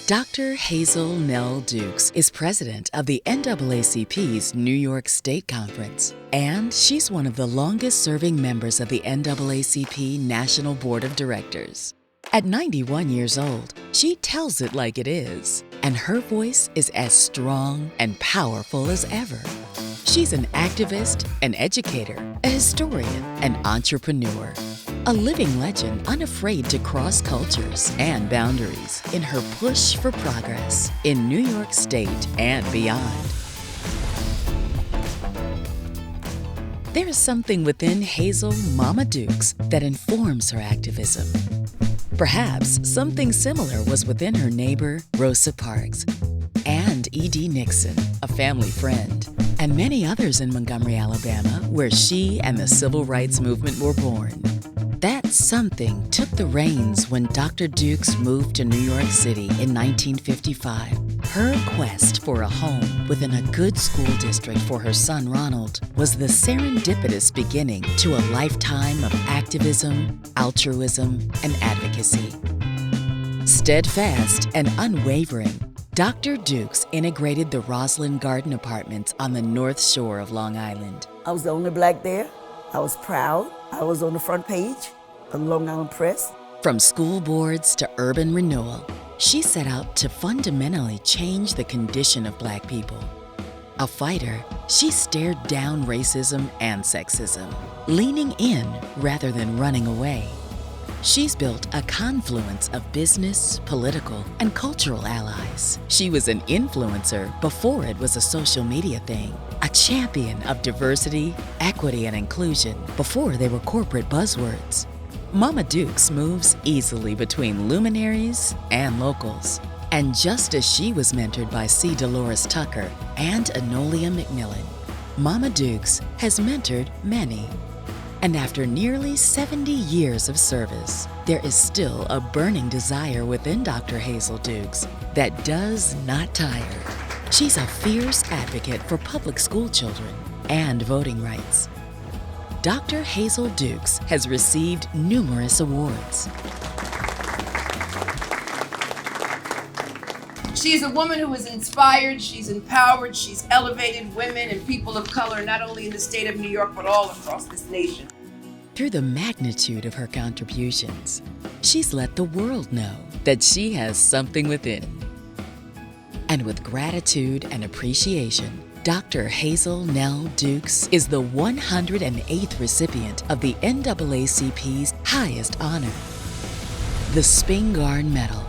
Dr. Hazel N Dukes is president of the NAACP's New York State Conference, and she's one of the longest-serving members of the NAACP National Board of Directors. At 91 years old, she tells it like it is, and her voice is as strong and powerful as ever. She's an activist, an educator, a historian, an entrepreneur, a living legend unafraid to cross cultures and boundaries in her push for progress in New York State and beyond. There is something within Hazel Mama Dukes that informs her activism. Perhaps something similar was within her neighbor, Rosa Parks, and E.D. Nixon, a family friend, and many others in Montgomery, Alabama, where she and the civil rights movement were born. That something took the reins when Dr. Dukes moved to New York City in 1955. Her quest for a home within a good school district for her son Ronald was the serendipitous beginning to a lifetime of activism, altruism, and advocacy. Steadfast and unwavering, Dr. Dukes integrated the Roslyn Garden Apartments on the North Shore of Long Island. I was the only black there. I was proud. I was on the front page of Long Island Press. From school boards to urban renewal, she set out to fundamentally change the condition of black people. A fighter, she stared down racism and sexism, leaning in rather than running away. She's built a confluence of business, political, and cultural allies. She was an influencer before it was a social media thing, a champion of diversity, equity, and inclusion before they were corporate buzzwords. Mama Dukes moves easily between luminaries and locals. And just as she was mentored by C. Dolores Tucker and Enolia McMillan, Mama Dukes has mentored many. And after nearly 70 years of service, there is still a burning desire within Dr. Hazel Dukes that does not tire. She's a fierce advocate for public school children and voting rights. Dr. Hazel Dukes has received numerous awards. She's a woman who is inspired, she's empowered, she's elevated women and people of color, not only in the state of New York, but all across this nation. Through the magnitude of her contributions, she's let the world know that she has something within. And with gratitude and appreciation, Dr. Hazel N Dukes is the 108th recipient of the NAACP's highest honor, the Spingarn Medal.